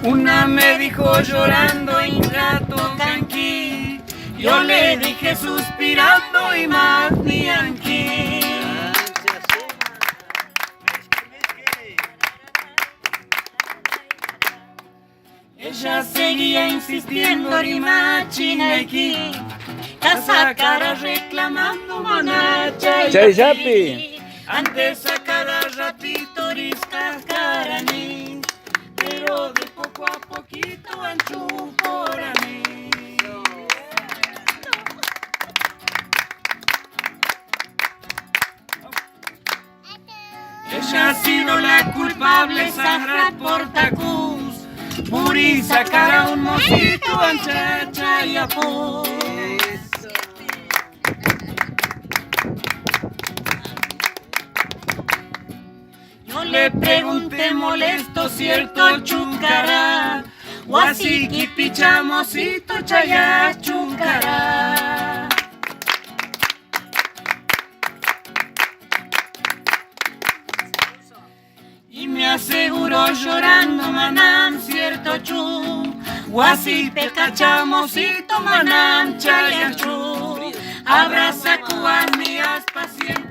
Una me dijo llorando ingrato canqui, yo le dije suspirando y más ni yanqui. Ella seguía insistiendo rimachinequi, casa cara reclamando monacha y antes a cada ratito riscas caraní, pero de poco a poquito anchuporani. Ella ha sido la culpable, Sahrat Portacus, Muri sacar a un mosquito, anchacha y apú. Yo le pregunté molesto, cierto chuncara, Huasiqui pichamosito chaya chuncara. Y me aseguró llorando manam cierto chu, Huasipe cachamosito manam chaya chu. Abraza cuan días paciente.